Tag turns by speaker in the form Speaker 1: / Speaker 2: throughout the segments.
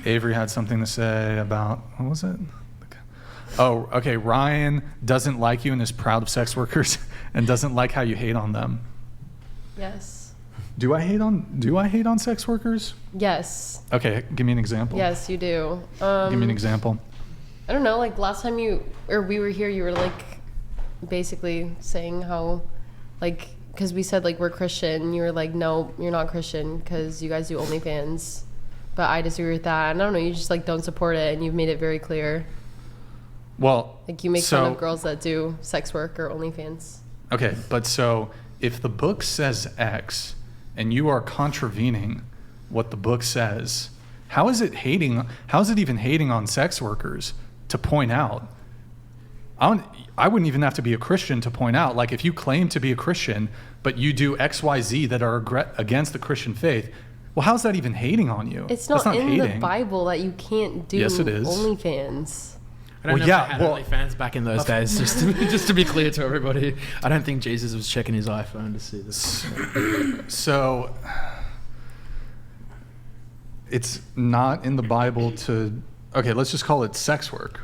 Speaker 1: Avery had something to say about, what was it? Oh, okay. Ryan doesn't like you and is proud of sex workers and doesn't like how you hate on them.
Speaker 2: Yes.
Speaker 1: Do I hate on sex workers?
Speaker 2: Yes.
Speaker 1: Okay, give me an example.
Speaker 2: Yes, you do.
Speaker 1: Give me an example.
Speaker 2: I don't know, like last time we were here, you were like basically saying how, like, because we said like we're Christian, you were like, no, you're not Christian because you guys do OnlyFans. But I disagree with that. And I don't know, you just like don't support it, and you've made it very clear.
Speaker 1: Well,
Speaker 2: like you make fun of girls that do sex work or OnlyFans.
Speaker 1: Okay, but so if the book says X and you are contravening what the book says, how is it even hating on sex workers to point out? I wouldn't even have to be a Christian to point out, like if you claim to be a Christian, but you do X, Y, Z that are against the Christian faith, well, how's that even hating on you?
Speaker 2: It's not in hating. The Bible that you can't do OnlyFans.
Speaker 3: I don't know if I had OnlyFans back in those days, just to be clear to everybody. I don't think Jesus was checking his iPhone to see this.
Speaker 1: So it's not in the Bible to, okay, let's just call it sex work.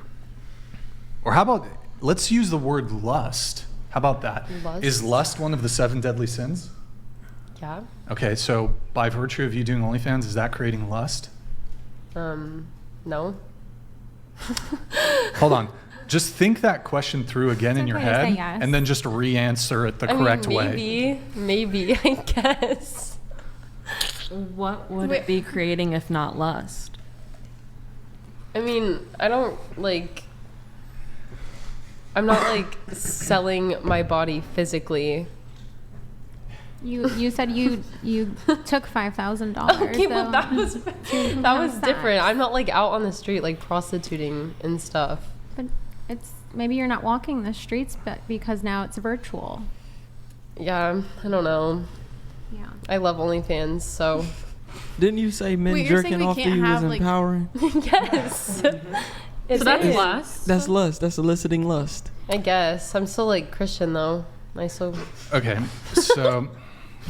Speaker 1: Or how about, let's use the word lust. How about that?
Speaker 2: Lust?
Speaker 1: Is lust one of the 7 deadly sins?
Speaker 2: Yeah.
Speaker 1: Okay, so by virtue of you doing OnlyFans, is that creating lust?
Speaker 2: No.
Speaker 1: Hold on. Just think that question through again in your head, and then just re-answer it the correct way.
Speaker 2: Maybe, I guess.
Speaker 4: What would it be creating if not lust?
Speaker 2: I mean, I'm not like selling my body physically.
Speaker 5: You said you took $5,000.
Speaker 2: Okay, well that was different. I'm not like out on the street like prostituting and stuff.
Speaker 5: But maybe you're not walking the streets, but because now it's virtual.
Speaker 2: Yeah, I don't know.
Speaker 5: Yeah.
Speaker 2: I love OnlyFans, so.
Speaker 3: Didn't you say men jerking off to you was empowering?
Speaker 2: Yes.
Speaker 4: So that's lust.
Speaker 3: That's lust. That's eliciting lust.
Speaker 2: I guess. I'm still like Christian though.
Speaker 1: Okay, so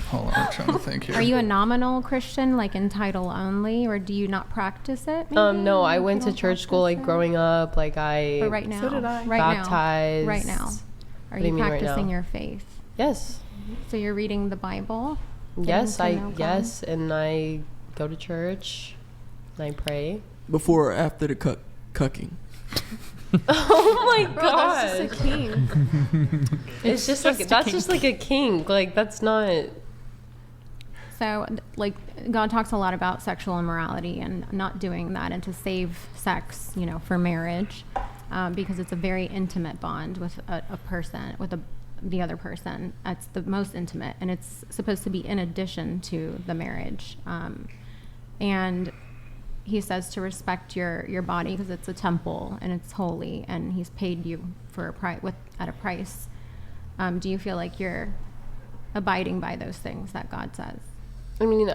Speaker 1: hold on, I'm trying to think here.
Speaker 5: Are you a nominal Christian, like in title only, or do you not practice it? Maybe?
Speaker 2: No, I went to church school like growing up. Like
Speaker 5: But right now,
Speaker 2: so did I.
Speaker 5: Right
Speaker 2: baptized.
Speaker 5: Right now. Are you practicing your faith?
Speaker 2: Yes.
Speaker 5: So you're reading the Bible?
Speaker 2: Yes, and I go to church and I pray.
Speaker 3: Before or after the cucking?
Speaker 2: Oh my god!
Speaker 5: That's just a king.
Speaker 2: It's just like that's just like a king. Like that's not.
Speaker 5: So, like, God talks a lot about sexual immorality and not doing that, and to save sex, for marriage, because it's a very intimate bond with a person, with the other person. It's the most intimate, and it's supposed to be in addition to the marriage. And he says to respect your body because it's a temple and it's holy, and he's paid you for at a price. Do you feel like you're abiding by those things that God says?
Speaker 2: I mean,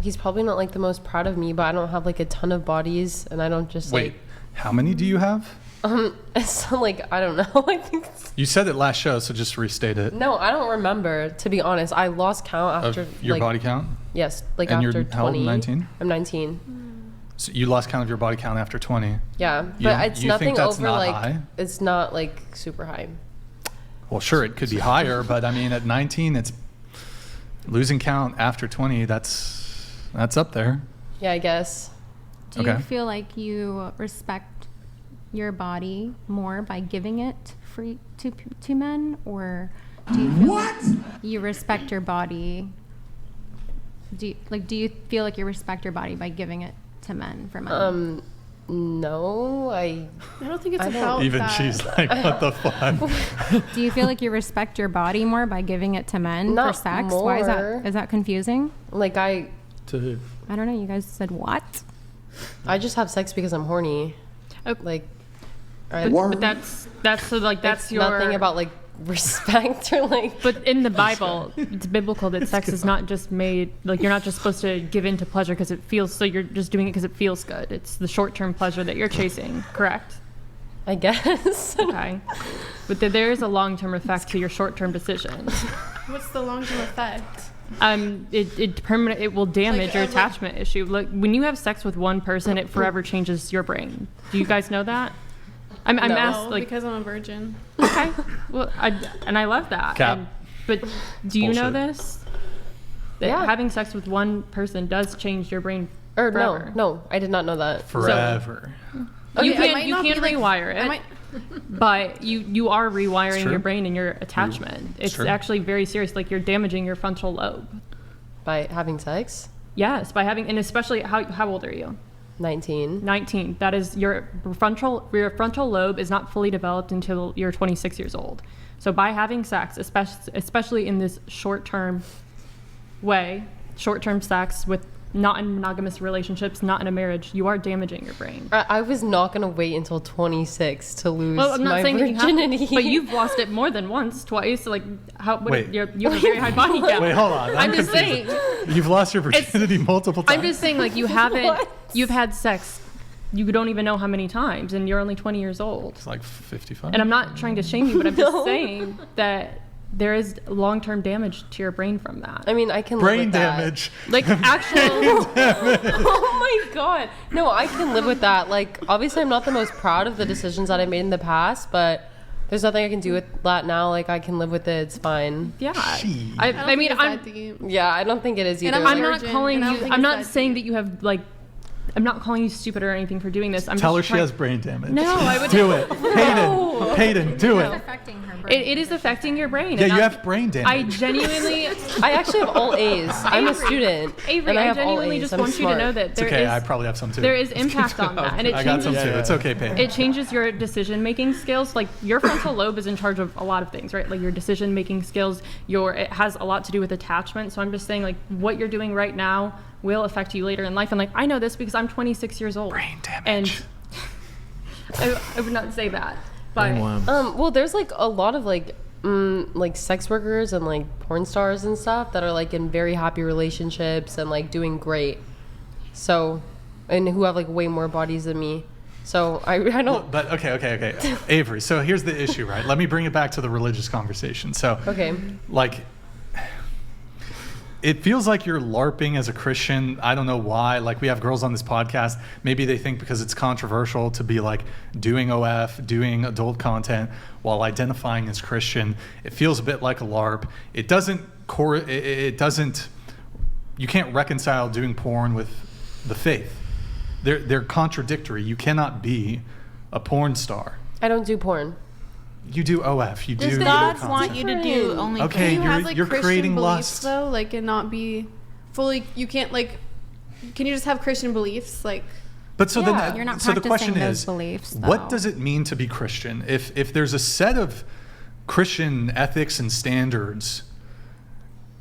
Speaker 2: he's probably not like the most proud of me, but I don't have like a ton of bodies, and I don't just
Speaker 1: Wait, how many do you have?
Speaker 2: It's like, I don't know. I think
Speaker 1: you said it last show, so just restate it.
Speaker 2: No, I don't remember, to be honest. I lost count after
Speaker 1: of your body count?
Speaker 2: Yes, like
Speaker 1: and
Speaker 2: after
Speaker 1: you're
Speaker 2: 20.
Speaker 1: How old, 19?
Speaker 2: I'm 19.
Speaker 1: So you lost count of your body count after 20.
Speaker 2: Yeah, but it's
Speaker 1: you
Speaker 2: nothing
Speaker 1: think that's
Speaker 2: over
Speaker 1: not
Speaker 2: like
Speaker 1: high?
Speaker 2: It's not like super high.
Speaker 1: Well, sure, it could be higher, but I mean, at 19, it's losing count after 20. That's up there.
Speaker 2: Yeah, I guess.
Speaker 5: Do you feel like you respect your body more by giving it free to men, or do you feel like you respect your body? Do you feel like you respect your body by giving it to men for men?
Speaker 2: No, I
Speaker 5: don't think it's about
Speaker 1: even
Speaker 5: that.
Speaker 1: She's like, what the fuck?
Speaker 5: Do you feel like you respect your body more by giving it to men for sex?
Speaker 2: More.
Speaker 5: Why is that? Is that confusing?
Speaker 3: To who?
Speaker 5: I don't know. You guys said what?
Speaker 2: I just have sex because I'm horny.
Speaker 4: But that's so like that's your
Speaker 2: nothing about like respect or like.
Speaker 4: But in the Bible, it's biblical that sex is not just made like you're not just supposed to give in to pleasure because it feels. So you're just doing it because it feels good. It's the short-term pleasure that you're chasing. Correct?
Speaker 2: I guess.
Speaker 4: Okay. But there is a long-term effect to your short-term decisions.
Speaker 6: What's the long-term effect?
Speaker 4: It will damage your attachment issue. Look, when you have sex with one person, it forever changes your brain. Do you guys know that? I'm asked like
Speaker 6: because I'm a virgin.
Speaker 4: Okay, well, I love that.
Speaker 1: Cap.
Speaker 4: But do you know
Speaker 1: Bullshit.
Speaker 4: this? That
Speaker 2: Yeah.
Speaker 4: having sex with one person does change your brain
Speaker 2: Or
Speaker 4: forever.
Speaker 2: no, I did not know that.
Speaker 1: Forever.
Speaker 4: You
Speaker 6: Okay, I
Speaker 4: can
Speaker 6: might not be,
Speaker 4: rewire it.
Speaker 6: I might,
Speaker 4: But you are rewiring
Speaker 1: true.
Speaker 4: your brain and your attachment. It's
Speaker 1: true.
Speaker 4: actually very serious. Like you're damaging your frontal lobe.
Speaker 2: By having sex?
Speaker 4: Yes, by having, and especially how old are you?
Speaker 2: 19.
Speaker 4: 19. That is your frontal lobe is not fully developed until you're 26 years old. So by having sex, especially in this short-term way, short-term sex with not in monogamous relationships, not in a marriage, you are damaging your brain.
Speaker 2: I was not going to wait until 26 to lose
Speaker 4: Well, I'm not
Speaker 2: my
Speaker 4: saying that you
Speaker 2: virginity.
Speaker 4: have, but you've lost it more than once, twice. Like
Speaker 1: Wait.
Speaker 4: you have a very high body count.
Speaker 1: Wait, hold on.
Speaker 4: I'm just
Speaker 1: confused.
Speaker 4: saying.
Speaker 1: You've lost your virginity multiple times.
Speaker 4: I'm just saying, like you haven't.
Speaker 2: What?
Speaker 4: You've had sex. You don't even know how many times, and you're only 20 years old.
Speaker 1: It's like 55.
Speaker 4: And I'm not trying to shame you, but I'm
Speaker 2: No.
Speaker 4: just saying that there is long-term damage to your brain from that.
Speaker 2: I mean, I can
Speaker 1: Brain
Speaker 2: live with that.
Speaker 1: damage.
Speaker 4: Like actual.
Speaker 2: Oh my god. No, I can live with that. Like, obviously, I'm not the most proud of the decisions that I made in the past, but there's nothing I can do with that now. Like, I can live with it. It's fine.
Speaker 4: Yeah.
Speaker 1: She-
Speaker 4: I mean, I'm.
Speaker 2: Yeah, I don't think it is either.
Speaker 6: I'm
Speaker 4: I'm not
Speaker 6: virgin,
Speaker 4: calling
Speaker 6: and I don't
Speaker 4: you.
Speaker 6: think
Speaker 4: I'm
Speaker 6: it's
Speaker 4: not
Speaker 6: that
Speaker 4: saying
Speaker 6: deep.
Speaker 4: that you have like. I'm not calling you stupid or anything for doing this. I'm
Speaker 1: Tell her
Speaker 4: just
Speaker 1: she
Speaker 4: trying-
Speaker 1: has brain damage.
Speaker 4: No, I would.
Speaker 1: Do it. Hayden, do
Speaker 5: It's
Speaker 1: it.
Speaker 5: affecting her brain.
Speaker 4: It is affecting your brain.
Speaker 1: Yeah,
Speaker 4: and
Speaker 1: you
Speaker 4: I'm-
Speaker 1: have brain
Speaker 4: I
Speaker 1: damage.
Speaker 4: genuinely,
Speaker 2: I actually have all A's. I'm a student.
Speaker 4: Avery,
Speaker 2: and I
Speaker 4: I
Speaker 2: have all
Speaker 4: genuinely
Speaker 2: A's.
Speaker 4: just
Speaker 2: I'm
Speaker 4: want you to
Speaker 2: smart.
Speaker 4: know that
Speaker 1: It's
Speaker 4: there
Speaker 1: okay.
Speaker 4: is
Speaker 1: I probably have some too.
Speaker 4: there is impact on that, and it
Speaker 1: I got some
Speaker 4: changes.
Speaker 1: too. It's okay, Peyton.
Speaker 4: It changes your decision-making skills. Like your frontal lobe is in charge of a lot of things, right? Like your decision-making skills. It has a lot to do with attachment. So I'm just saying, like what you're doing right now will affect you later in life. And like I know this because I'm 26 years old.
Speaker 1: Brain damage.
Speaker 4: And I would not say that, but
Speaker 2: Well, there's like a lot of like sex workers and like porn stars and stuff that are like in very happy relationships and like doing great. So, and who have like way more bodies than me. So I don't.
Speaker 1: But okay. Avery, so here's the issue, right? Let me bring it back to the religious conversation. So,
Speaker 2: Okay.
Speaker 1: like, it feels like you're LARPing as a Christian. I don't know why. Like, we have girls on this podcast. Maybe they think because it's controversial to be like doing OF, doing adult content while identifying as Christian. It feels a bit like a LARP. It doesn't. You can't reconcile doing porn with the faith. They're contradictory. You cannot be a porn star.
Speaker 2: I don't do porn.
Speaker 1: You do OF. You
Speaker 7: Does
Speaker 1: do
Speaker 7: God
Speaker 1: content.
Speaker 7: want you to do only?
Speaker 1: Okay,
Speaker 6: Can you have like
Speaker 1: you're
Speaker 6: Christian
Speaker 1: creating
Speaker 6: beliefs
Speaker 1: lust.
Speaker 6: though, like and not be fully? You can't like. Can you just have Christian beliefs like?
Speaker 1: But so
Speaker 5: Yeah,
Speaker 1: then,
Speaker 5: you're not
Speaker 1: so the question
Speaker 5: practicing those
Speaker 1: is,
Speaker 5: beliefs,
Speaker 1: what
Speaker 5: though.
Speaker 1: does it mean to be Christian? If there's a set of Christian ethics and standards,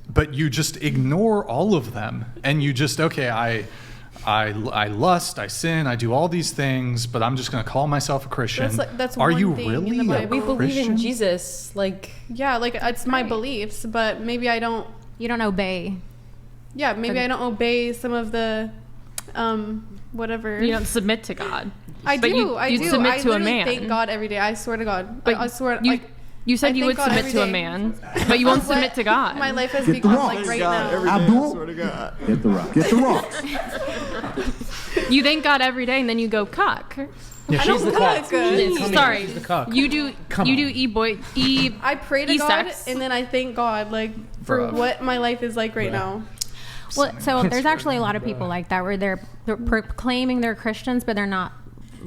Speaker 1: but you just ignore all of them, and you just I lust, I sin, I do all these things, but I'm just going to call myself a Christian.
Speaker 6: That's
Speaker 1: Are
Speaker 6: one
Speaker 1: you
Speaker 6: thing in
Speaker 1: really
Speaker 6: the
Speaker 1: a
Speaker 6: Bible.
Speaker 2: We believe
Speaker 1: Christian?
Speaker 2: in Jesus. Like,
Speaker 6: Yeah, like it's my beliefs, but maybe I don't.
Speaker 5: You don't obey.
Speaker 6: Yeah, maybe I don't obey some of the, whatever.
Speaker 4: you don't submit to God.
Speaker 6: I
Speaker 4: but
Speaker 6: do.
Speaker 4: you-
Speaker 6: I
Speaker 4: you'd
Speaker 6: do.
Speaker 4: submit
Speaker 6: I
Speaker 4: to a
Speaker 6: literally
Speaker 4: man.
Speaker 6: thank God every day. I swear to God.
Speaker 4: But
Speaker 6: I swear.
Speaker 4: you,
Speaker 6: like,
Speaker 4: you
Speaker 6: I
Speaker 4: said you
Speaker 6: thank
Speaker 4: would
Speaker 6: God
Speaker 4: submit
Speaker 6: every
Speaker 4: to a
Speaker 6: day.
Speaker 4: man, but you won't
Speaker 6: What
Speaker 4: submit to God.
Speaker 6: My life has
Speaker 8: Get the
Speaker 6: become
Speaker 8: rock.
Speaker 6: like right now.
Speaker 8: Abdul, get the rock. Get the rocks.
Speaker 4: You thank God every day, and then you go cuck.
Speaker 3: Yeah, she's the cock.
Speaker 6: Good.
Speaker 4: Sorry,
Speaker 3: She's the cock.
Speaker 4: you do.
Speaker 3: Come
Speaker 4: you
Speaker 3: on.
Speaker 4: do
Speaker 6: I pray to God
Speaker 4: E-sex.
Speaker 6: and then I thank God like for
Speaker 1: Bruh.
Speaker 6: what my life is like right now.
Speaker 5: Well, so there's actually a lot of people like that where they're proclaiming they're Christians, but they're not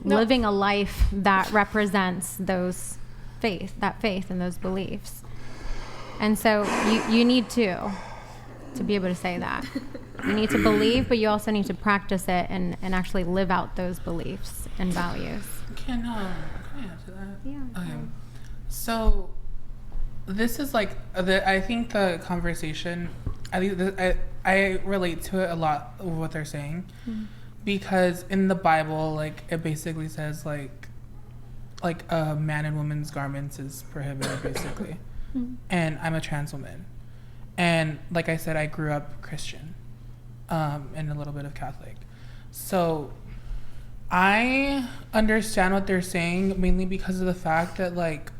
Speaker 6: No.
Speaker 5: living a life that represents that faith and those beliefs. And so you need to be able to say that. You need to believe, but you also need to practice it and actually live out those beliefs and values.
Speaker 7: Can I answer that?
Speaker 5: Yeah.
Speaker 7: Okay. So this is like I think the conversation. I relate to it a lot of what they're saying, because in the Bible, like it basically says like a man and woman's garments is prohibited basically, and I'm a trans woman, and like I said, I grew up Christian, and a little bit of Catholic, so I understand what they're saying mainly because of the fact that like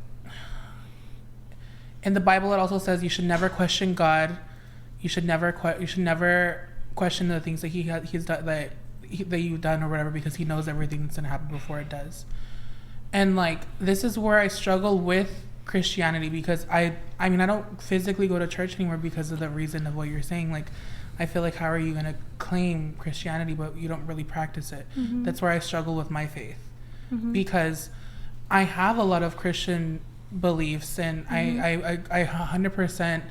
Speaker 7: in the Bible it also says you should never question God. You should never question the things that he's done, that you've done or whatever, because he knows everything that's gonna happen before it does. And like, this is where I struggle with Christianity, because I mean, I don't physically go to church anymore because of the reason of what you're saying. Like, I feel like, how are you gonna claim Christianity but you don't really practice it? That's where I struggle with my faith, because I have a lot of Christian beliefs, and I 100%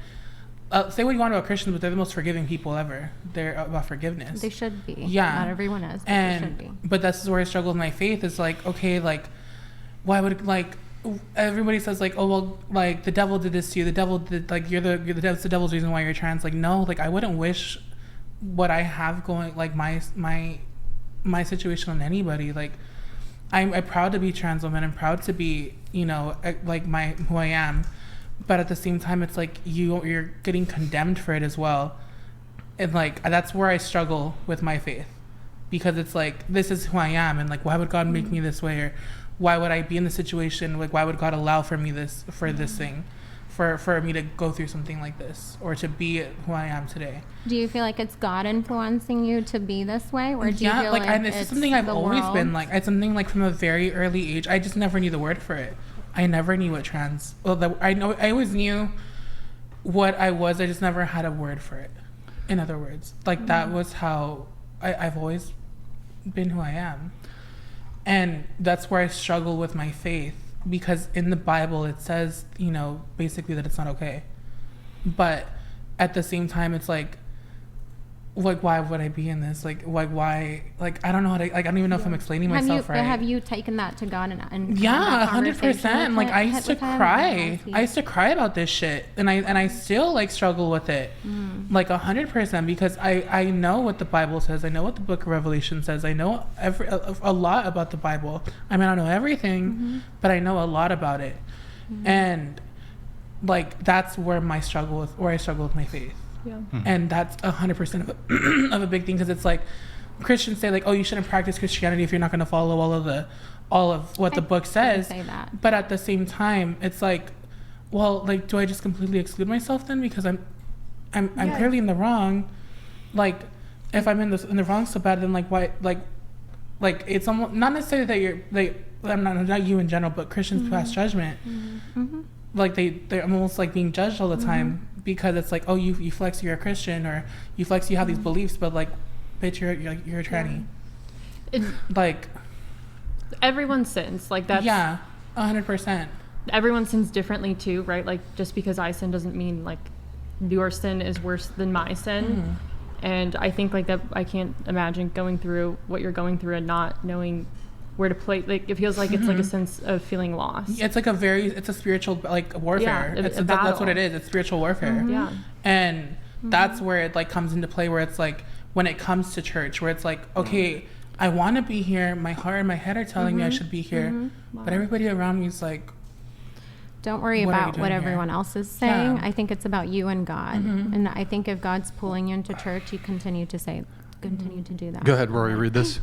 Speaker 7: say what you want about Christians, but they're the most forgiving people ever. They're about forgiveness.
Speaker 5: They should be.
Speaker 7: Yeah.
Speaker 5: Not everyone is, but they should be.
Speaker 7: But this is where I struggle with my faith. Is like, okay, like, why would, like, everybody says like, oh well, like the devil did this to you. The devil did, like, that's the devil's reason why you're trans. Like, no, like, I wouldn't wish what I have going, like my situation on anybody. Like, I'm proud to be trans woman. I'm proud to be, you know, like who I am. But at the same time, it's like you're getting condemned for it as well. And like, that's where I struggle with my faith, because it's like, this is who I am, and like, why would God make me this way? Or why would I be in this situation? Like, why would God allow for me this thing, for me to go through something like this, or to be who I am today?
Speaker 5: Do you feel like it's God influencing you to be this way, or do you feel
Speaker 7: like,
Speaker 5: like
Speaker 7: it's something I've always been like. It's something like from a very early age. I just never knew the word for it. I never knew what trans. Well, I always knew what I was. I just never had a word for it. In other words, like, that was how I've always been who I am, and that's where I struggle with my faith, because in the Bible it says, you know, basically that it's not okay, but at the same time it's like why would I be in this? Like why? Like, I don't know how to. Like, I don't even know if I'm explaining myself right.
Speaker 5: Have you taken that to God and
Speaker 7: yeah, 100%. Like, I used to cry. I used to cry about this shit, and I still like struggle with it, like 100%, because I know what the Bible says. I know what the Book of Revelation says. I know a lot about the Bible. I mean, I don't know everything, but I know a lot about it, and like, that's where I struggle with my faith.
Speaker 4: Yeah.
Speaker 7: And that's 100% of a big thing, because it's like, Christians say like, oh, you shouldn't practice Christianity if you're not going to follow all of what the book says.
Speaker 5: Say that.
Speaker 7: But at the same time, it's like, well, like, do I just completely exclude myself then, because I'm clearly in the wrong? Like, if I'm in the wrong so bad, then like, why, like it's almost not necessarily that you're like, I'm not you in general, but Christians pass judgment. Like, they're almost like being judged all the time, because it's like, oh, you flex you're a Christian, or you flex you have these beliefs, but like, bitch, you're a tranny. Like,
Speaker 4: everyone sins. Like, that's
Speaker 7: 100%.
Speaker 4: Everyone sins differently too, right? Like, just because I sin doesn't mean like your sin is worse than my sin. And I think like that, I can't imagine going through what you're going through and not knowing where to play. Like, it feels like it's like a sense of feeling lost.
Speaker 7: It's like it's a spiritual, like, warfare.
Speaker 4: Yeah,
Speaker 7: that's what it is. It's spiritual warfare.
Speaker 4: Yeah.
Speaker 7: And that's where it like comes into play, where it's like, when it comes to church, where it's like, okay, I want to be here. My heart and my head are telling me I should be here. But everybody around me is like,
Speaker 5: don't worry about what everyone else is saying. I think it's about you and God. And I think if God's pulling you into church, you continue to do that.
Speaker 1: Go ahead, Rory, read this.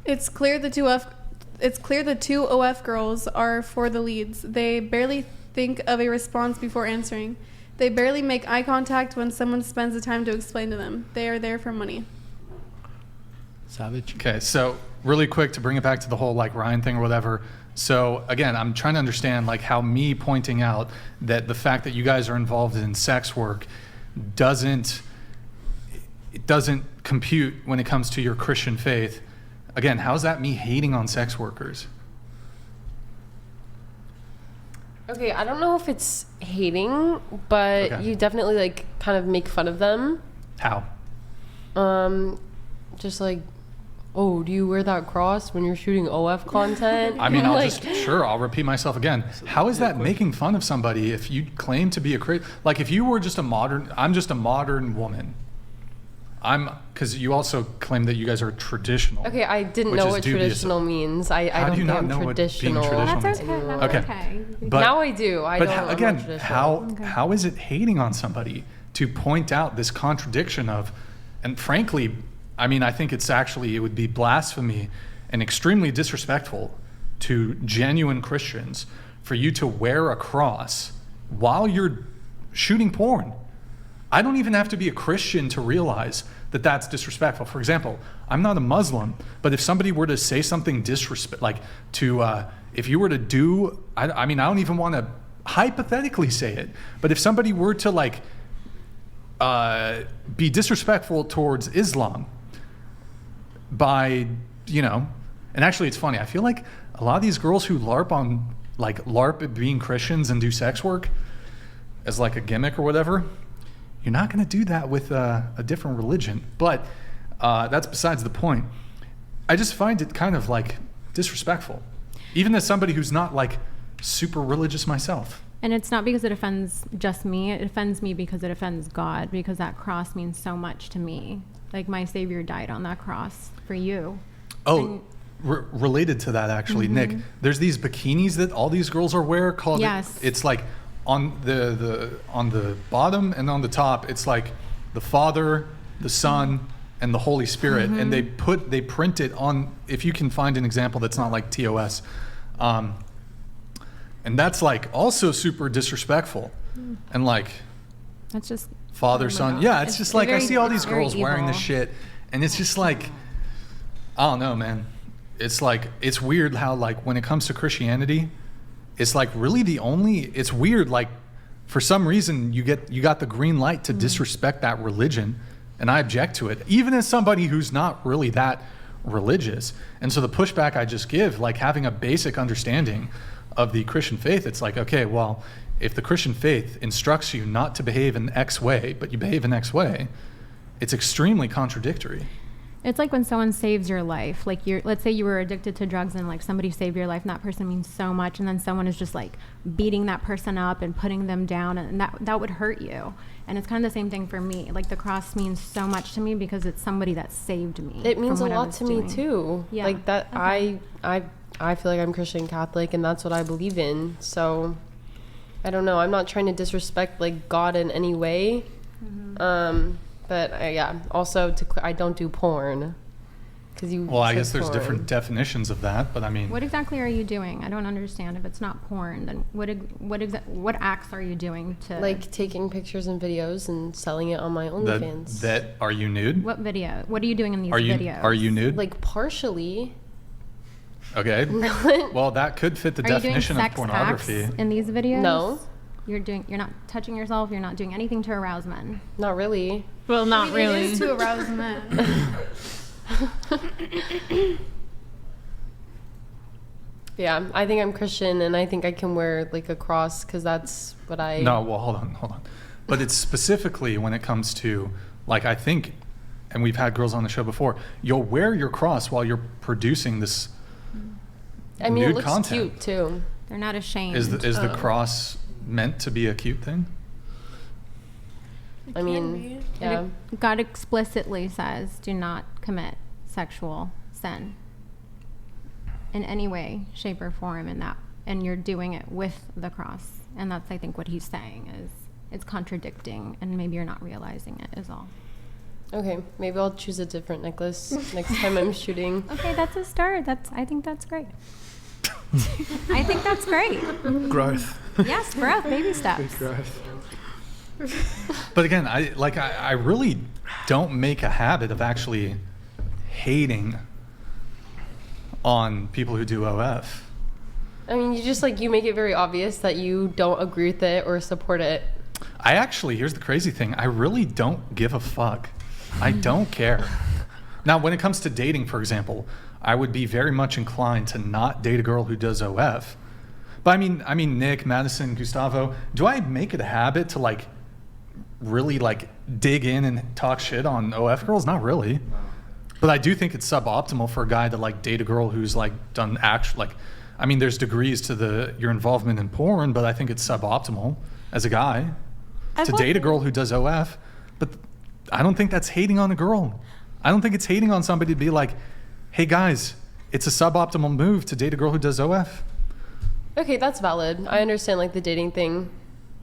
Speaker 6: It's clear the two OF girls are for the leads. They barely think of a response before answering. They barely make eye contact when someone spends the time to explain to them. They are there for money.
Speaker 3: Savage.
Speaker 1: Okay, so really quick, to bring it back to the whole like Ryan thing or whatever. So again, I'm trying to understand like how me pointing out that the fact that you guys are involved in sex work doesn't compute when it comes to your Christian faith. Again, how's that me hating on sex workers?
Speaker 2: Okay, I don't know if it's hating, but
Speaker 1: Okay.
Speaker 2: you definitely like kind of make fun of them.
Speaker 1: How?
Speaker 2: Just like, oh, do you wear that cross when you're shooting OF content?
Speaker 1: I mean,
Speaker 2: Like,
Speaker 1: I'll repeat myself again. How is that making fun of somebody if you claim to be like if you were just I'm just a modern woman. Because you also claim that you guys are traditional.
Speaker 2: Okay, I didn't
Speaker 1: which
Speaker 2: know
Speaker 1: is
Speaker 2: what
Speaker 1: dubious.
Speaker 2: traditional means. I
Speaker 1: How
Speaker 2: don't
Speaker 1: do you
Speaker 2: think
Speaker 1: not
Speaker 2: I'm
Speaker 1: know what being
Speaker 2: traditional.
Speaker 1: traditional
Speaker 5: That's
Speaker 1: means?
Speaker 5: okay. That's
Speaker 1: Okay.
Speaker 5: okay.
Speaker 1: But
Speaker 2: Now I do. I'm not
Speaker 1: again,
Speaker 2: traditional.
Speaker 1: how is it hating on somebody to point out this contradiction of, and frankly, I mean, I think it would be blasphemy and extremely disrespectful to genuine Christians for you to wear a cross while you're shooting porn. I don't even have to be a Christian to realize that that's disrespectful. For example, I'm not a Muslim, but if somebody were to say something if you were to do, I mean, I don't even want to hypothetically say it, but if somebody were to be disrespectful towards Islam by, and actually it's funny, I feel like a lot of these girls who LARP at being Christians and do sex work as like a gimmick or whatever, you're not going to do that with a different religion. But that's besides the point. I just find it kind of like disrespectful, even as somebody who's not like super religious myself.
Speaker 5: And it's not because it offends just me. It offends me because it offends God, because that cross means so much to me. Like my Savior died on that cross for you.
Speaker 1: Oh, related to that, actually, Nick, there's these bikinis that all these girls are wearing called.
Speaker 5: Yes.
Speaker 1: It's like on the bottom and on the top, it's like the Father, the Son, and the Holy Spirit, and they print it on. If you can find an example that's not like TOS, and that's like also super disrespectful, and like
Speaker 5: that's just
Speaker 1: Father, Son.
Speaker 5: God.
Speaker 1: Yeah, it's just like I see all these girls
Speaker 5: evil.
Speaker 1: wearing this shit, and it's just like, I don't know, man. It's like, it's weird how like when it comes to Christianity, it's like really it's weird, like for some reason you got the green light to disrespect that religion, and I object to it, even as somebody who's not really that religious. And so the pushback I just give, like having a basic understanding of the Christian faith, it's like, okay, well, if the Christian faith instructs you not to behave in X way, but you behave in X way, it's extremely contradictory.
Speaker 5: It's like when someone saves your life. Like let's say you were addicted to drugs and like somebody saved your life and that person means so much, and then someone is just like beating that person up and putting them down, and that would hurt you. And it's kind of the same thing for me. Like the cross means so much to me because it's somebody that saved me.
Speaker 2: It means a lot to me too.
Speaker 5: Yeah.
Speaker 2: Like that.
Speaker 5: Okay.
Speaker 2: I feel like I'm Christian Catholic, and that's what I believe in. So I don't know. I'm not trying to disrespect like God in any way. But also I don't do porn.
Speaker 1: Well, I guess there's different definitions of that, but I mean,
Speaker 5: what exactly are you doing? I don't understand. If it's not porn, then what acts are you doing to
Speaker 2: like taking pictures and videos and selling it on my OnlyFans?
Speaker 1: That are you nude?
Speaker 5: What video? What are you doing in these videos?
Speaker 1: Are you nude?
Speaker 2: Like partially.
Speaker 1: Okay. Well, that could fit the definition of pornography.
Speaker 5: Acts in these videos?
Speaker 2: No.
Speaker 5: You're not touching yourself. You're not doing anything to arouse men.
Speaker 2: Not really.
Speaker 4: Well, not really.
Speaker 6: It is to arouse men.
Speaker 2: Yeah, I think I'm Christian, and I think I can wear like a cross because that's what I.
Speaker 1: No, well, hold on. But it's specifically when it comes to like, I think, and we've had girls on the show before, you'll wear your cross while you're producing this.
Speaker 2: I mean,
Speaker 1: nude
Speaker 2: it looks
Speaker 1: content.
Speaker 2: cute too.
Speaker 5: They're not ashamed.
Speaker 1: Is the cross meant to be a cute thing?
Speaker 2: I mean, yeah.
Speaker 5: God explicitly says, "Do not commit sexual sin in any way, shape, or form." And you're doing it with the cross, and that's I think what he's saying is it's contradicting, and maybe you're not realizing it is all.
Speaker 2: Okay, maybe I'll choose a different necklace next time I'm shooting.
Speaker 5: Okay, that's a start. I think that's great. I think that's great.
Speaker 3: Growth.
Speaker 5: Yes, growth, baby steps.
Speaker 3: Big growth.
Speaker 1: But again, I really don't make a habit of actually hating on people who do OF.
Speaker 2: I mean, you just you make it very obvious that you don't agree with it or support it.
Speaker 1: Here's the crazy thing. I really don't give a fuck. I don't care. Now, when it comes to dating, for example, I would be very much inclined to not date a girl who does OF. But I mean, Nick, Madison, Gustavo, do I make it a habit to really dig in and talk shit on OF girls? Not really. But I do think it's suboptimal for a guy to date a girl who's done there's degrees to your involvement in porn, but I think it's suboptimal as a guy to date a girl who does OF. But I don't think that's hating on a girl. I don't think it's hating on somebody to be like, hey guys, it's a suboptimal move to date a girl who does OF.
Speaker 2: Okay, that's valid. I understand the dating thing.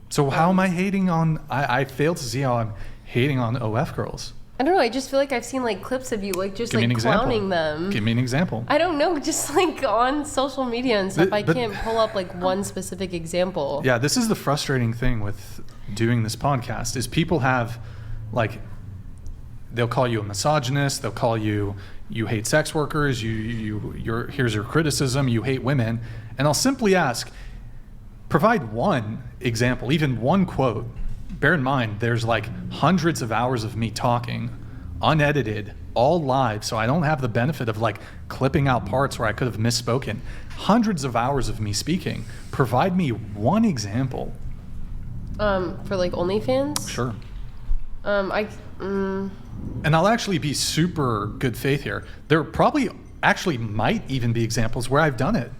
Speaker 1: So how am I hating on, I fail to see how I'm hating on OF girls.
Speaker 2: I don't know, I just feel like I've seen clips of you just
Speaker 1: Give me an
Speaker 2: clowning
Speaker 1: example.
Speaker 2: them.
Speaker 1: Give me an example.
Speaker 2: I don't know, just on social media and stuff. I can't pull up one specific example.
Speaker 1: Yeah, this is the frustrating thing with doing this podcast is people have, like, they'll call you a misogynist. They'll call you hate sex workers. Here's your criticism. You hate women. And I'll simply ask, provide one example, even one quote. Bear in mind, there's like hundreds of hours of me talking, unedited, all live, so I don't have the benefit of like clipping out parts where I could have misspoken. Hundreds of hours of me speaking. Provide me one example.
Speaker 2: For like OnlyFans?
Speaker 1: Sure. And I'll actually be super good faith here. There probably actually might even be examples where I've done it.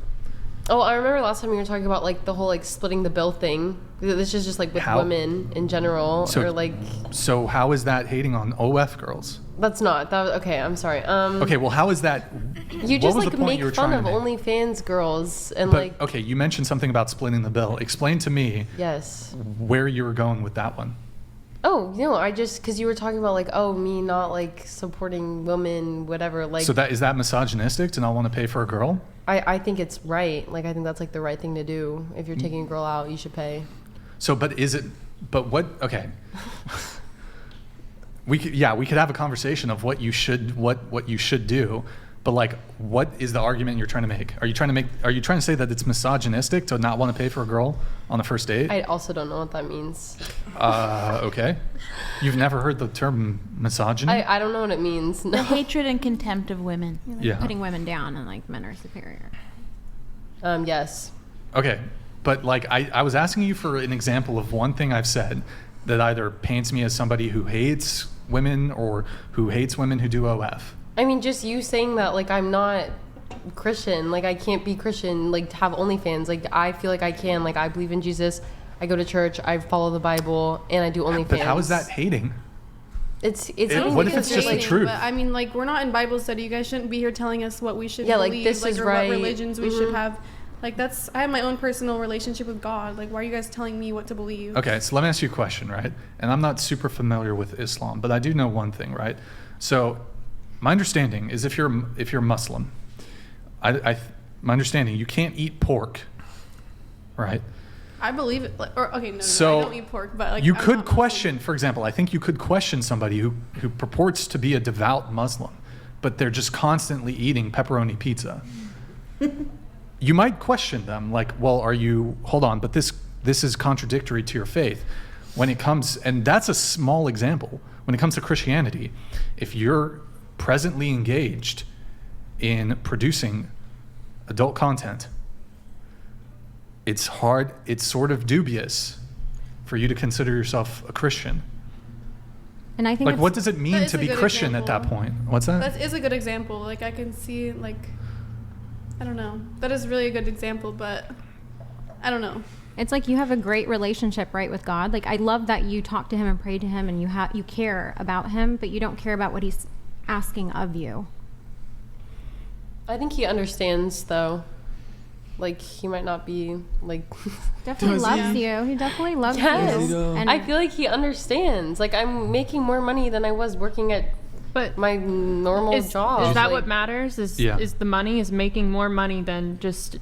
Speaker 2: Oh, I remember last time you were talking about like the whole like splitting the bill thing. This is just like with women in general, or like.
Speaker 1: So how is that hating on OF girls?
Speaker 2: That's not. That was, okay, I'm sorry.
Speaker 1: Okay, well, how is that?
Speaker 2: You just like make fun of OnlyFans girls and like.
Speaker 1: Okay, you mentioned something about splitting the bill. Explain to me.
Speaker 2: Yes.
Speaker 1: Where you were going with that one.
Speaker 2: Oh, no, I just, because you were talking about like, oh, me not like supporting women, whatever. Like.
Speaker 1: So is that misogynistic to not want to pay for a girl?
Speaker 2: I think it's right. Like, I think that's like the right thing to do. If you're taking a girl out, you should pay.
Speaker 1: So, but okay. We could have a conversation of what you should do, but like, what is the argument you're trying to make? Are you trying to say that it's misogynistic to not want to pay for a girl on a first date?
Speaker 2: I also don't know what that means.
Speaker 1: Okay. You've never heard the term misogyny?
Speaker 2: I don't know what it means. No.
Speaker 9: The hatred and contempt of women.
Speaker 5: You're like putting women down and like men are superior.
Speaker 2: Yes.
Speaker 1: Okay. But like, I was asking you for an example of one thing I've said that either paints me as somebody who hates women or who hates women who do OF.
Speaker 2: I mean, just you saying that, like, I'm not Christian. Like, I can't be Christian, like, to have OnlyFans. Like, I feel like I can. Like, I believe in Jesus. I go to church. I follow the Bible. And I do OnlyFans.
Speaker 1: But how is that hating?
Speaker 2: It's
Speaker 1: what if it's just the truth?
Speaker 6: But I mean, like, we're not in Bible study. You guys shouldn't be here telling us what we should believe.
Speaker 2: Like, this is
Speaker 6: or
Speaker 2: right.
Speaker 6: what religions we should have. Like, I have my own personal relationship with God. Like, why are you guys telling me what to believe?
Speaker 1: Okay, so let me ask you a question, right? And I'm not super familiar with Islam, but I do know one thing, right? So my understanding is if you're Muslim, my understanding, you can't eat pork, right?
Speaker 6: I believe it. Okay, no,
Speaker 1: so
Speaker 6: I don't eat pork, but like
Speaker 1: you
Speaker 6: I'm
Speaker 1: could
Speaker 6: not
Speaker 1: question,
Speaker 6: Muslim.
Speaker 1: for example, I think you could question somebody who purports to be a devout Muslim, but they're just constantly eating pepperoni pizza. You might question them, like, well, hold on, but this is contradictory to your faith. When it comes, and that's a small example, when it comes to Christianity, if you're presently engaged in producing adult content, it's sort of dubious for you to consider yourself a Christian.
Speaker 5: And I think
Speaker 1: like, what does it mean to be Christian at that point? What's that?
Speaker 6: That is a good example. Like, I can see, like, I don't know. That is really a good example, but I don't know.
Speaker 5: It's like you have a great relationship, right, with God. Like, I love that you talk to him and pray to him and you care about him, but you don't care about what he's asking of you.
Speaker 2: I think he understands, though. Like, he might not be, like...
Speaker 5: Definitely loves you. He definitely loves you.
Speaker 2: And I feel like he understands. Like, I'm making more money than I was working at my normal job.
Speaker 4: Is that what matters? Is the money? Is making more money than just...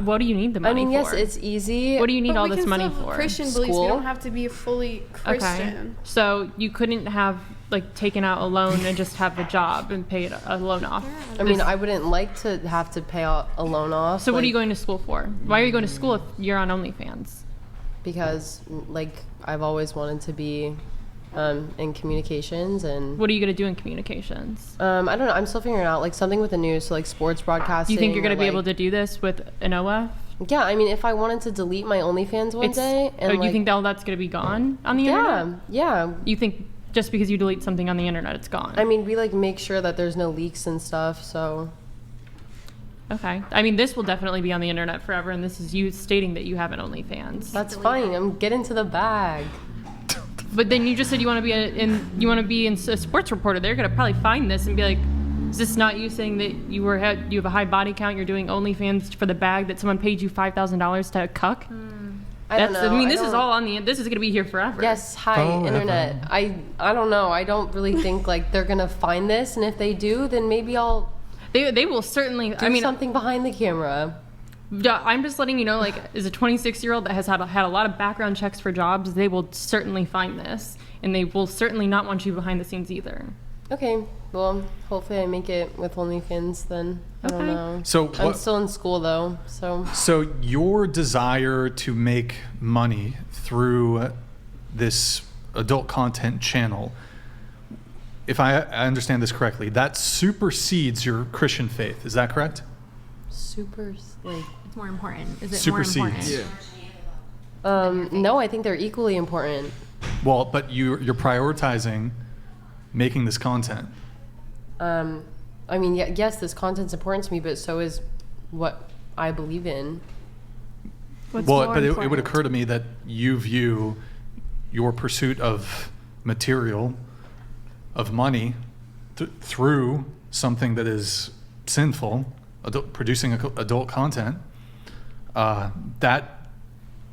Speaker 4: What do you need the money for?
Speaker 2: Yes, it's easy.
Speaker 4: What do you need all this money for?
Speaker 6: Christian beliefs. We don't have to be fully Christian.
Speaker 4: Okay. So you couldn't have like taken out a loan and just have a job and pay a loan off.
Speaker 2: I mean, I wouldn't like to have to pay a loan off.
Speaker 4: So what are you going to school for? Why are you going to school if you're on OnlyFans?
Speaker 2: Because like I've always wanted to be in communications. And
Speaker 4: what are you going to do in communications?
Speaker 2: I don't know. I'm still figuring it out. Like something with the news, so like sports broadcasting.
Speaker 4: You think you're going to be able to do this with an OF?
Speaker 2: Yeah, I mean, if I wanted to delete my OnlyFans one day, and
Speaker 4: you think all that's going to be gone on the internet?
Speaker 2: Yeah.
Speaker 4: You think just because you delete something on the internet, it's gone?
Speaker 2: I mean, we like make sure that there's no leaks and stuff. So.
Speaker 4: Okay. I mean, this will definitely be on the internet forever, and this is you stating that you have an OnlyFans.
Speaker 2: That's fine. I'm getting to the bag.
Speaker 4: But then you just said you want to be a sports reporter. They're gonna probably find this and be like, "Is this not you saying that you have a high body count? You're doing OnlyFans for the bag that someone paid you $5,000 to cuck?"
Speaker 2: I don't know.
Speaker 4: I mean, this is all on the. This is gonna be here forever.
Speaker 2: Yes. Hi, internet. I don't know. I don't really think like they're gonna find this, and if they do, then maybe I'll.
Speaker 4: They will certainly.
Speaker 2: Do something behind the camera.
Speaker 4: Yeah, I'm just letting you know, like, as a 26-year-old that has had a lot of background checks for jobs, they will certainly find this, and they will certainly not want you behind the scenes either.
Speaker 2: Okay, well, hopefully I make it with OnlyFans then. I don't
Speaker 4: Okay.
Speaker 2: know.
Speaker 1: So
Speaker 2: I'm
Speaker 1: what-
Speaker 2: still in school though, so.
Speaker 1: So your desire to make money through this adult content channel, if I understand this correctly, that supersedes your Christian faith. Is that correct?
Speaker 2: Like,
Speaker 5: It's more important. Is it
Speaker 1: Supersedes.
Speaker 5: more important?
Speaker 2: no, I think they're equally important.
Speaker 1: Well, but you're prioritizing making this content.
Speaker 2: I mean, yes, this content's important to me, but so is what I believe in.
Speaker 5: What's
Speaker 1: Well,
Speaker 5: more
Speaker 1: but it would
Speaker 5: important?
Speaker 1: occur to me that you view your pursuit of material, of money, through something that is sinful, producing adult content, that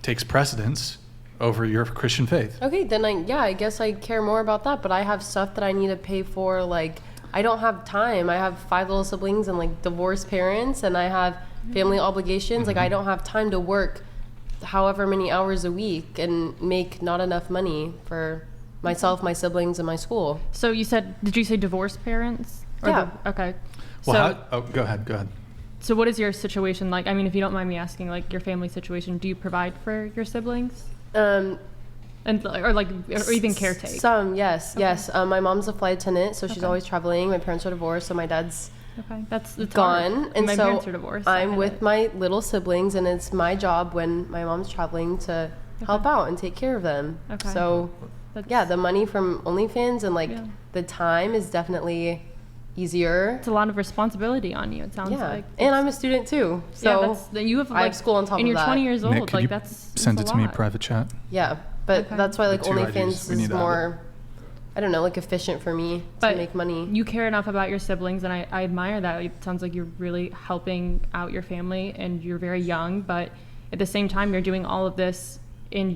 Speaker 1: takes precedence over your Christian faith.
Speaker 2: Okay, then I guess I care more about that, but I have stuff that I need to pay for. Like, I don't have time. I have 5 little siblings and like divorced parents, and I have family obligations. Like, I don't have time to work however many hours a week and make not enough money for myself, my siblings, and my school.
Speaker 4: So did you say divorced parents?
Speaker 2: Yeah.
Speaker 4: Okay.
Speaker 1: Well,
Speaker 4: So,
Speaker 1: go ahead.
Speaker 4: so what is your situation like? I mean, if you don't mind me asking, like your family situation, do you provide for your siblings? Or even caretake?
Speaker 2: Some, yes. My mom's a flight attendant, so she's
Speaker 4: Okay.
Speaker 2: always traveling. My parents are divorced, so my dad's
Speaker 4: Okay, it's
Speaker 2: gone,
Speaker 4: hard.
Speaker 2: and
Speaker 4: my
Speaker 2: so
Speaker 4: parents are divorced. I
Speaker 2: I'm
Speaker 4: get
Speaker 2: with
Speaker 4: it.
Speaker 2: my little siblings, and it's my job when my mom's traveling to help out and take care of them.
Speaker 4: Okay.
Speaker 2: So,
Speaker 4: That's-
Speaker 2: yeah, the money from OnlyFans and like
Speaker 4: Yeah.
Speaker 2: the time is definitely easier.
Speaker 4: It's a lot of responsibility on you. It sounds
Speaker 2: Yeah,
Speaker 4: like.
Speaker 2: and I'm a student too, so
Speaker 4: you have
Speaker 2: I have
Speaker 4: like
Speaker 2: school on top
Speaker 4: and
Speaker 2: of
Speaker 4: you're
Speaker 2: that.
Speaker 4: 20 years old.
Speaker 1: Nick, could
Speaker 4: like
Speaker 1: you
Speaker 4: that's
Speaker 1: send
Speaker 4: that's
Speaker 1: it
Speaker 4: a
Speaker 1: to me
Speaker 4: lot.
Speaker 1: private chat?
Speaker 2: yeah. But
Speaker 4: Okay.
Speaker 2: that's why like
Speaker 1: The two IDs,
Speaker 2: OnlyFans
Speaker 1: we need
Speaker 2: is
Speaker 1: to have
Speaker 2: more, I don't know, like efficient for me
Speaker 4: But
Speaker 2: to make money.
Speaker 4: You care enough about your siblings, and I admire that. It sounds like you're really helping out your family, and you're very young, but at the same time, you're doing all of this, and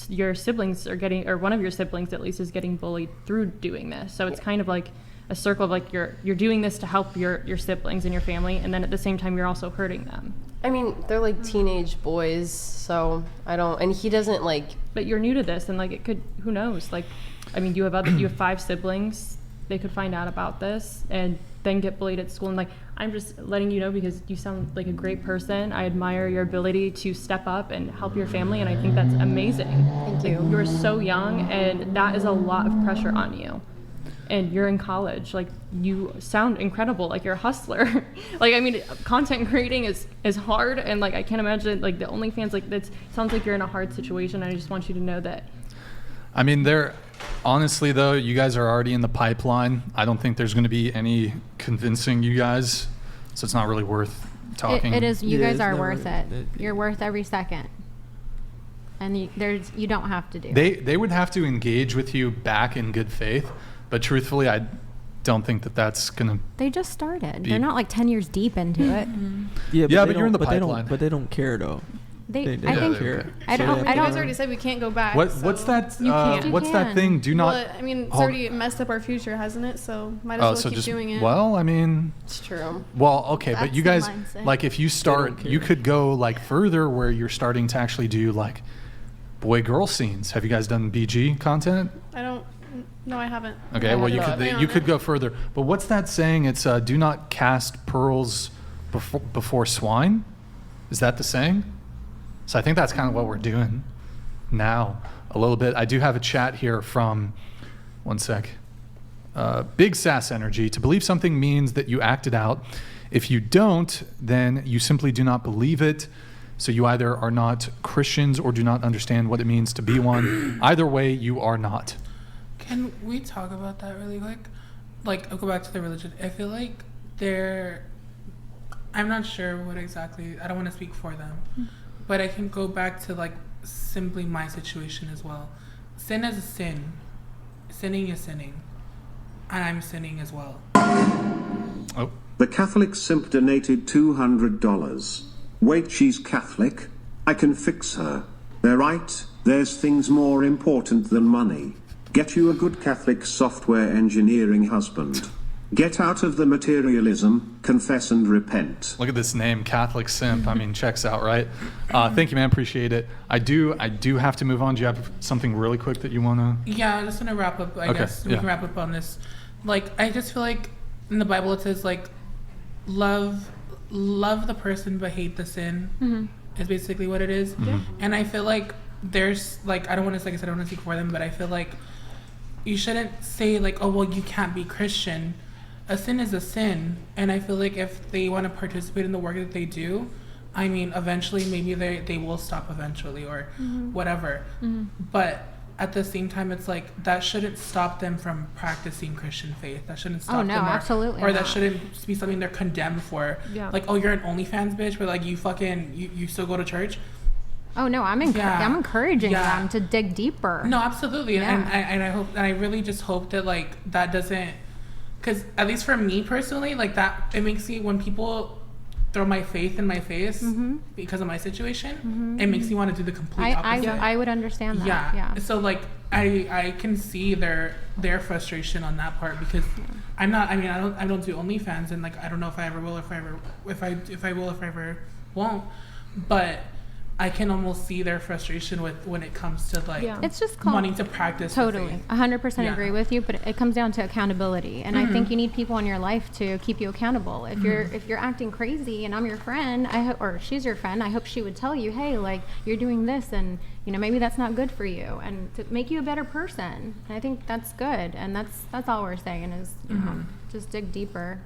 Speaker 4: your siblings are getting, or one of your siblings at least is getting bullied through doing this. So it's kind of like a circle of like you're doing this to help your siblings and your family, and then at the same time, you're also hurting them.
Speaker 2: I mean, they're like teenage boys, so I don't, and he doesn't like,
Speaker 4: But you're new to this, and like it could, who knows? Like, I mean, you have 5 siblings. They could find out about this and then get bullied at school. And like, I'm just letting you know because you sound like a great person. I admire your ability to step up and help your family, and I think that's amazing.
Speaker 2: Thank you.
Speaker 4: You're so young, and that is a lot of pressure on you. And you're in college. Like, you sound incredible. Like, you're a hustler. Like, I mean, content creating is hard, and like, I can't imagine like the OnlyFans. Like, that sounds like you're in a hard situation. I just want you to know that.
Speaker 1: I mean, honestly though, you guys are already in the pipeline. I don't think there's going to be any convincing you guys, so it's not really worth talking.
Speaker 5: It is. You
Speaker 3: Yeah,
Speaker 5: guys
Speaker 3: it's
Speaker 5: are
Speaker 3: never-
Speaker 5: worth it. You're worth every second. And you don't have to do.
Speaker 1: They would have to engage with you back in good faith, but truthfully, I don't think that that's going to.
Speaker 5: They just started.
Speaker 1: Be-
Speaker 5: They're not like 10 years deep into it.
Speaker 1: Yeah,
Speaker 3: they
Speaker 1: but you're in the
Speaker 3: don't-
Speaker 1: pipeline.
Speaker 3: But they don't care though.
Speaker 5: They,
Speaker 3: They
Speaker 5: I
Speaker 3: don't
Speaker 5: think,
Speaker 3: care.
Speaker 5: I
Speaker 3: So
Speaker 5: don't,
Speaker 3: they
Speaker 5: I
Speaker 3: have
Speaker 6: You
Speaker 3: to-
Speaker 6: guys already said we can't go back.
Speaker 1: What's
Speaker 6: so-
Speaker 1: that?
Speaker 5: You can't. You
Speaker 1: What's that
Speaker 5: can.
Speaker 1: thing? Do not.
Speaker 6: Well, I mean, it's
Speaker 1: Hold-
Speaker 6: already messed up our future, hasn't it? So might as well
Speaker 1: so
Speaker 6: keep
Speaker 1: just
Speaker 6: doing it.
Speaker 1: well, I mean,
Speaker 2: it's true.
Speaker 1: well, okay, but
Speaker 5: That's
Speaker 1: you
Speaker 5: the
Speaker 1: guys,
Speaker 5: mindset.
Speaker 1: like, if you start, you could go like further where you're starting to actually do like boy-girl scenes. Have you guys done BG content?
Speaker 6: I don't. No, I haven't.
Speaker 1: Okay,
Speaker 2: I
Speaker 1: well,
Speaker 2: have
Speaker 1: you
Speaker 2: not.
Speaker 1: could you could go further. But what's that saying? It's do not cast pearls before swine. Is that the saying? So I think that's kind of what we're doing now a little bit. I do have a chat here from, one sec. Big Sass Energy. To believe something means that you act it out. If you don't, then you simply do not believe it. So you either are not Christians or do not understand what it means to be one. Either way, you are not.
Speaker 7: Can we talk about that really quick? Like, I'll go back to the religion. I feel like I'm not sure what exactly, I don't want to speak for them, but I can go back to like simply my situation as well. Sin is a sin. Sinning is sinning. And I'm sinning as well.
Speaker 1: Oh.
Speaker 8: The Catholic simp donated $200. Wait, she's Catholic? I can fix her. They're right, there's things more important than money. Get you a good Catholic software engineering husband. Get out of the materialism, confess and repent.
Speaker 1: Look at this name, Catholic Simp. I mean, checks out, right? Thank you, man. Appreciate it. I do have to move on. Do you have something really quick that you want to?
Speaker 7: Yeah, I just want to wrap up. I guess we can wrap up on this. Like, I just feel like in the Bible it says like, love the person but hate the sin. Is basically what it is. And I feel like there's like, I don't want to, like I said, I don't want to speak for them, but I feel like you shouldn't say like, oh well, you can't be Christian. A sin is a sin, and I feel like if they want to participate in the work that they do, I mean, eventually maybe they will stop eventually or whatever. But at the same time, it's like that shouldn't stop them from practicing Christian faith. That shouldn't stop them,
Speaker 5: absolutely
Speaker 7: or
Speaker 5: not.
Speaker 7: that shouldn't be something they're condemned for.
Speaker 4: Yeah.
Speaker 7: Like, oh, you're an OnlyFans bitch, but like you still go to church.
Speaker 5: Oh no, I'm encouraging them to dig deeper.
Speaker 7: No, absolutely,
Speaker 5: Yeah.
Speaker 7: and I hope, and I really just hope that like that doesn't. Because at least for me personally, like that, it makes me, when people throw my faith in my face because of my situation, it makes me want to do the complete opposite.
Speaker 5: I would understand that. Yeah.
Speaker 7: So like I can see their frustration on that part, because I'm not. I mean, I don't do OnlyFans, and like I don't know if I ever will, if I will, if I ever won't. But I can almost see their frustration with when it comes to like
Speaker 5: It's just
Speaker 7: wanting to practice.
Speaker 5: Totally, 100% agree with you. But it comes down to accountability, and I think you need people in your life to keep you accountable. If you're acting crazy, and I'm your friend, or she's your friend, I hope she would tell you, hey, like you're doing this, and you know maybe that's not good for you, and to make you a better person. And I think that's good, and that's all we're saying is you know, just dig deeper.